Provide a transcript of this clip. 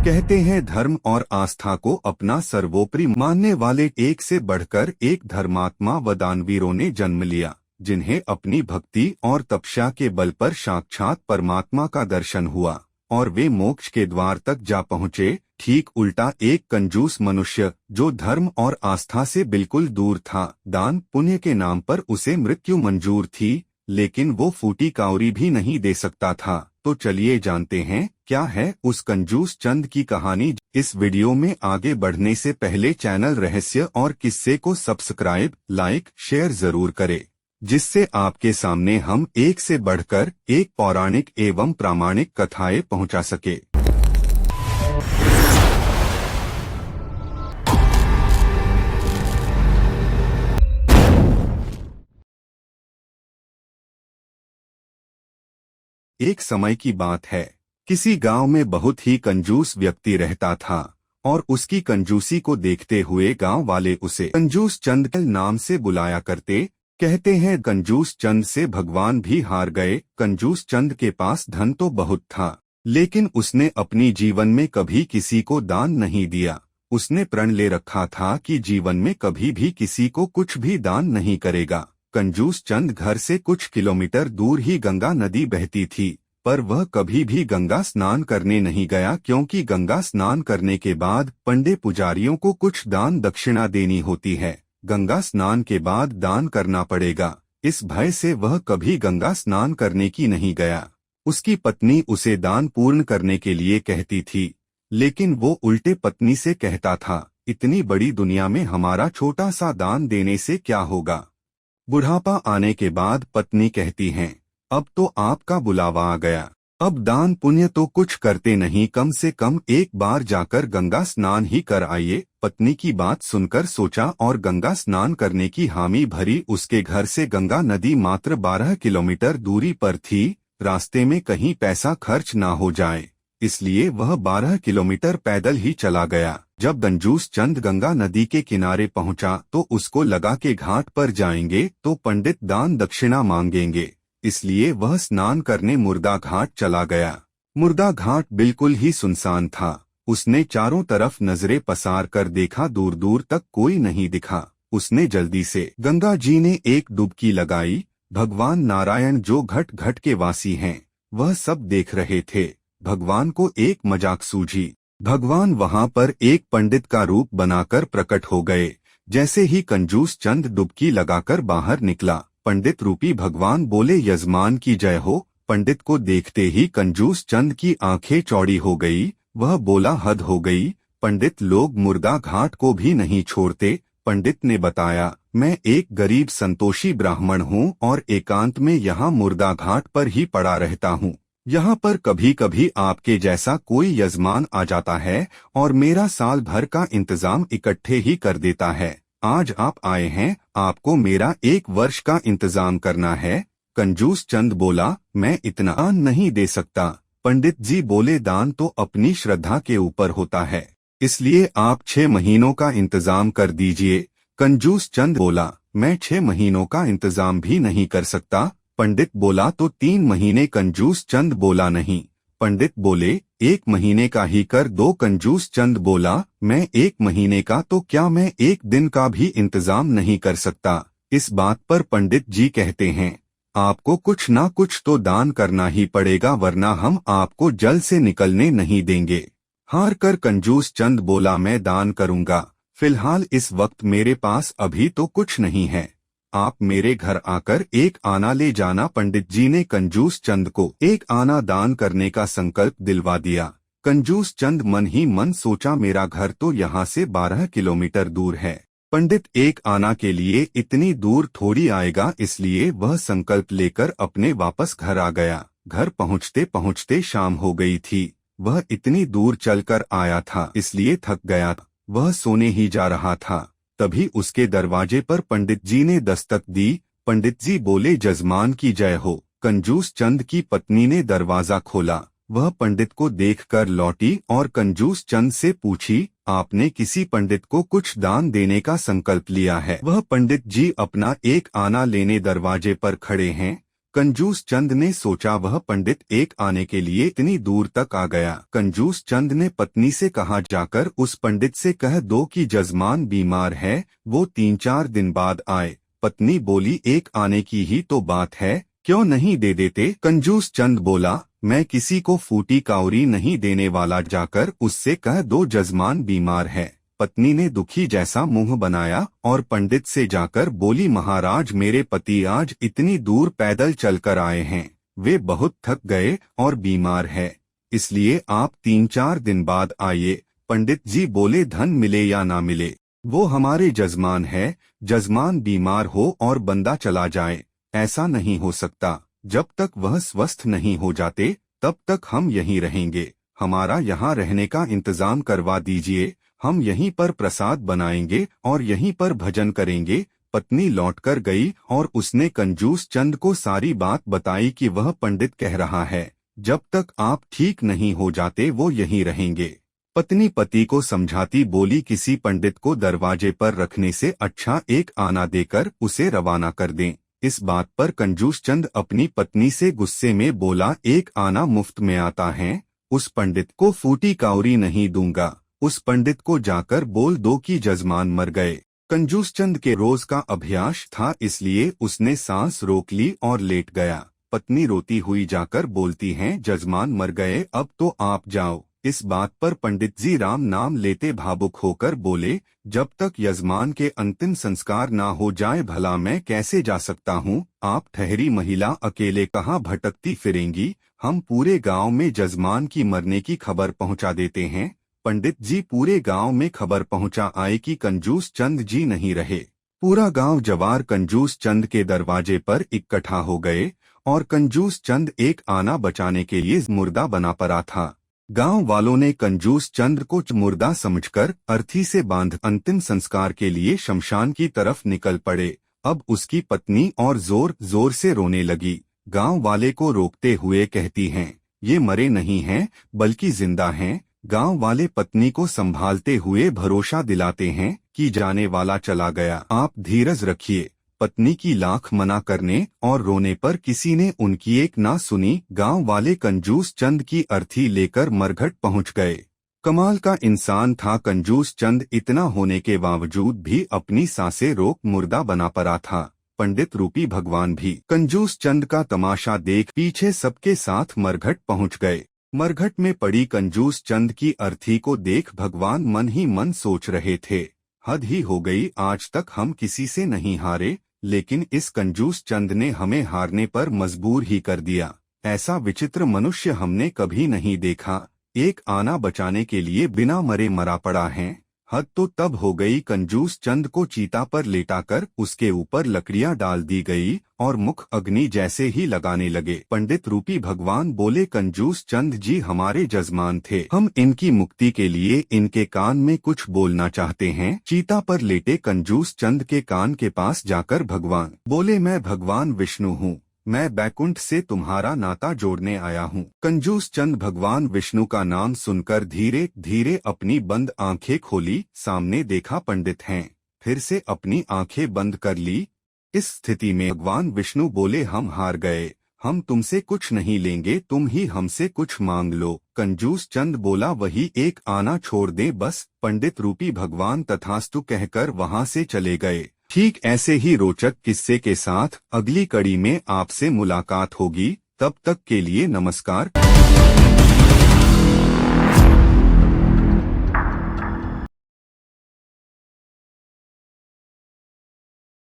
कहते हैं धर्म और आस्था को अपना सर्वोपरि मानने वाले एक से बढ़कर एक धर्मात्मा व दानवीरों ने जन्म लिया, जिन्हें अपनी भक्ति और तपस्या के बल पर साक्षात परमात्मा का दर्शन हुआ और वे मोक्ष के द्वार तक जा पहुँचे। ठीक उल्टा एक कंजूस मनुष्य जो धर्म और आस्था से बिल्कुल दूर था, दान पुण्य के नाम पर उसे मृत्यु मंजूर थी, लेकिन वो फूटी काउरी भी नहीं दे सकता था। तो चलिए जानते हैं क्या है उस कंजूस चंद की कहानी। इस वीडियो में आगे बढ़ने से पहले चैनल रहस्य और किस्से को सब्सक्राइब, लाइक, शेयर जरूर करें, जिससे आपके सामने हम एक से बढ़कर एक पौराणिक एवं प्रामाणिक कथाएं पहुंचा सके। एक समय की बात है, किसी गांव में बहुत ही कंजूस व्यक्ति रहता था और उसकी कंजूसी को देखते हुए गांव वाले उसे कंजूस चंद के नाम से बुलाया करते। कहते हैं कंजूस चंद से भगवान भी हार गए। कंजूस चंद के पास धन तो बहुत था, लेकिन उसने अपनी जीवन में कभी किसी को दान नहीं दिया। उसने प्रण ले रखा था कि जीवन में कभी भी किसी को कुछ भी दान नहीं करेगा। कंजूस चंद घर से कुछ किलोमीटर दूर ही गंगा नदी बहती थी, पर वह कभी भी गंगा स्नान करने नहीं गया, क्योंकि गंगा स्नान करने के बाद पंडे पुजारियों को कुछ दान दक्षिणा देनी होती है। गंगा स्नान के बाद दान करना पड़ेगा, इस भय से वह कभी गंगा स्नान करने की नहीं गया। उसकी पत्नी उसे दान पूर्ण करने के लिए कहती थी, लेकिन वो उल्टे पत्नी से कहता था, इतनी बड़ी दुनिया में हमारा छोटा सा दान देने से क्या होगा। बुढ़ापा आने के बाद पत्नी कहती हैं, अब तो आपका बुलावा आ गया, अब दान पुण्य तो कुछ करते नहीं, कम से कम एक बार जाकर गंगा स्नान ही कर आइए। पत्नी की बात सुनकर सोचा और गंगा स्नान करने की हामी भरी। उसके घर से गंगा नदी मात्र 12 किलोमीटर दूरी पर थी। रास्ते में कहीं पैसा खर्च ना हो जाए, इसलिए वह 12 किलोमीटर पैदल ही चला गया। जब कंजूस चंद गंगा नदी के किनारे पहुंचा तो उसको लगा के घाट पर जाएंगे तो पंडित दान दक्षिणा मांगेंगे, इसलिए वह स्नान करने मुर्दा घाट चला गया। मुर्दा घाट बिल्कुल ही सुनसान था। उसने चारों तरफ नजरें पसार कर देखा, दूर दूर तक कोई नहीं दिखा। उसने जल्दी से गंगा जी ने एक डुबकी लगाई। भगवान नारायण जो घट घट के वासी हैं, वह सब देख रहे थे। भगवान को एक मजाक सूझी। भगवान वहां पर एक पंडित का रूप बनाकर प्रकट हो गए। जैसे ही कंजूस चंद डुबकी लगाकर बाहर निकला, पंडित रूपी भगवान बोले, यजमान की जय हो। पंडित को देखते ही कंजूस चंद की आंखें चौड़ी हो गई। वह बोला, हद हो गई, पंडित लोग मुर्दा घाट को भी नहीं छोड़ते। पंडित ने बताया, मैं एक गरीब संतोषी ब्राह्मण हूँ और एकांत में यहाँ मुर्दा घाट पर ही पड़ा रहता हूँ। यहाँ पर कभी कभी आपके जैसा कोई यजमान आ जाता है और मेरा साल भर का इंतजाम इकट्ठे ही कर देता है। आज आप आए हैं, आपको मेरा 1 वर्ष का इंतजाम करना है। कंजूस चंद बोला, मैं इतना दान नहीं दे सकता। पंडित जी बोले, दान तो अपनी श्रद्धा के ऊपर होता है, इसलिए आप 6 महीनों का इंतजाम कर दीजिए। कंजूस चंद बोला, मैं 6 महीनों का इंतजाम भी नहीं कर सकता। पंडित बोला, तो 3 महीने। कंजूस चंद बोला, नहीं। पंडित बोले, 1 महीने का ही कर दो। कंजूस चंद बोला, मैं 1 महीने का तो क्या, मैं 1 दिन का भी इंतजाम नहीं कर सकता। इस बात पर पंडित जी कहते हैं, आपको कुछ ना कुछ तो दान करना ही पड़ेगा, वरना हम आपको जल से निकलने नहीं देंगे। हार कर कंजूस चंद बोला, मैं दान करूंगा, फिलहाल इस वक्त मेरे पास अभी तो कुछ नहीं है। आप मेरे घर आकर 1 आना ले जाना। पंडित जी ने कंजूस चंद को 1 आना दान करने का संकल्प दिलवा दिया। कंजूस चंद मन ही मन सोचा, मेरा घर तो यहाँ से 12 किलोमीटर दूर है, पंडित 1 आना के लिए इतनी दूर थोड़ी आएगा, इसलिए वह संकल्प लेकर अपने वापस घर आ गया। घर पहुँचते पहुँचते शाम हो गई थी। वह इतनी दूर चलकर आया था, इसलिए थक गया, वह सोने ही जा रहा था। तभी उसके दरवाजे पर पंडित जी ने दस्तक दी। पंडित जी बोले, जजमान की जय हो। कंजूस चंद की पत्नी ने दरवाजा खोला। वह पंडित को देखकर लौटी और कंजूस चंद से पूछी, आपने किसी पंडित को कुछ दान देने का संकल्प लिया है? वह पंडित जी अपना 1 आना लेने दरवाजे पर खड़े हैं। कंजूस चंद ने सोचा वह पंडित एक आने के लिए इतनी दूर तक आ गया। कंजूस चंद ने पत्नी से कहा, जाकर उस पंडित से कह दो कि जजमान बीमार है, वो 3-4 दिन बाद आए। पत्नी बोली, एक आने की ही तो बात है, क्यों नहीं दे देते? कंजूस चंद बोला, मैं किसी को फूटी काउरी नहीं देने वाला, जाकर उससे कह दो जजमान बीमार है। पत्नी ने दुखी जैसा मुंह बनाया और पंडित से जाकर बोली, महाराज मेरे पति आज इतनी दूर पैदल चलकर आए हैं, वे बहुत थक गए और बीमार है, इसलिए आप 3-4 दिन बाद आइए। पंडित जी बोले, धन मिले या ना मिले, वो हमारे जजमान है, जजमान बीमार हो और बंदा चला जाए, ऐसा नहीं हो सकता। जब तक वह स्वस्थ नहीं हो जाते तब तक हम यहीं रहेंगे, हमारा यहाँ रहने का इंतजाम करवा दीजिए, हम यहीं पर प्रसाद बनाएंगे और यहीं पर भजन करेंगे। पत्नी लौटकर गई और उसने कंजूस चंद को सारी बात बताई कि वह पंडित कह रहा है, जब तक आप ठीक नहीं हो जाते वो यहीं रहेंगे। पत्नी पति को समझाती बोली, किसी पंडित को दरवाजे पर रखने से अच्छा एक आना देकर उसे रवाना कर दें। इस बात पर कंजूस चंद अपनी पत्नी से गुस्से में बोला, एक आना मुफ्त में आता है, उस पंडित को फूटी काउरी नहीं दूंगा, उस पंडित को जाकर बोल दो कि जजमान मर गए। कंजूस चंद के रोज का अभ्यास था, इसलिए उसने सांस रोक ली और लेट गया। पत्नी रोती हुई जाकर बोलती हैं, जजमान मर गए, अब तो आप जाओ। इस बात पर पंडित जी राम नाम लेते भावुक होकर बोले, जब तक यजमान के अंतिम संस्कार ना हो जाए भला मैं कैसे जा सकता हूँ? आप ठहरी महिला अकेले कहाँ भटकती फिरेंगी, हम पूरे गांव में जजमान की मरने की खबर पहुँचा देते हैं। पंडित जी पूरे गांव में खबर पहुँचा आए कि कंजूस चंद जी नहीं रहे। पूरा गांव जवार कंजूस चंद के दरवाजे पर इकट्ठा हो गए और कंजूस चंद एक आना बचाने के लिए मुर्दा बना पड़ा था। गांव वालों ने कंजूस चंद को मुर्दा समझकर अर्थी से बांध अंतिम संस्कार के लिए शमशान की तरफ निकल पड़े। अब उसकी पत्नी और जोर जोर से रोने लगी। गांव वाले को रोकते हुए कहती हैं, ये मरे नहीं हैं बल्कि जिंदा हैं। गांव वाले पत्नी को संभालते हुए भरोसा दिलाते हैं कि जाने वाला चला गया, आप धीरज रखिए। पत्नी की लाख मना करने और रोने पर किसी ने उनकी एक ना सुनी। गांव वाले कंजूस चंद की अर्थी लेकर मरघट पहुंच गए। कमाल का इंसान था कंजूस चंद, इतना होने के बावजूद भी अपनी सांसें रोक मुर्दा बना पड़ा था। पंडित रूपी भगवान भी कंजूस चंद का तमाशा देख पीछे सबके साथ मरघट पहुंच गए। मरघट में पड़ी कंजूस चंद की अर्थी को देख भगवान मन ही मन सोच रहे थे, हद ही हो गई, आज तक हम किसी से नहीं हारे, लेकिन इस कंजूस चंद ने हमें हारने पर मजबूर ही कर दिया। ऐसा विचित्र मनुष्य हमने कभी नहीं देखा, एक आना बचाने के लिए बिना मरे मरा पड़ा है। हद तो तब हो गई, कंजूस चंद को चीता पर लेटाकर उसके ऊपर लकड़ियां डाल दी गई और मुख अग्नि जैसे ही लगाने लगे। पंडित रूपी भगवान बोले, कंजूस चंद जी हमारे जजमान थे, हम इनकी मुक्ति के लिए इनके कान में कुछ बोलना चाहते हैं। चीता पर लेटे कंजूस चंद के कान के पास जाकर भगवान बोले, मैं भगवान विष्णु हूँ, मैं बैकुंठ से तुम्हारा नाता जोड़ने आया हूँ। कंजूस चंद भगवान विष्णु का नाम सुनकर धीरे धीरे अपनी बंद आंखें खोली, सामने देखा पंडित हैं, फिर से अपनी आंखें बंद कर ली। इस स्थिति में भगवान विष्णु बोले, हम हार गए, हम तुमसे कुछ नहीं लेंगे, तुम ही हमसे कुछ मांग लो। कंजूस चंद बोला, वही एक आना छोड़ दे बस। पंडित रूपी भगवान तथास्तु कहकर वहां से चले गए। ठीक ऐसे ही रोचक किस्से के साथ अगली कड़ी में आपसे मुलाकात होगी, तब तक के लिए नमस्कार।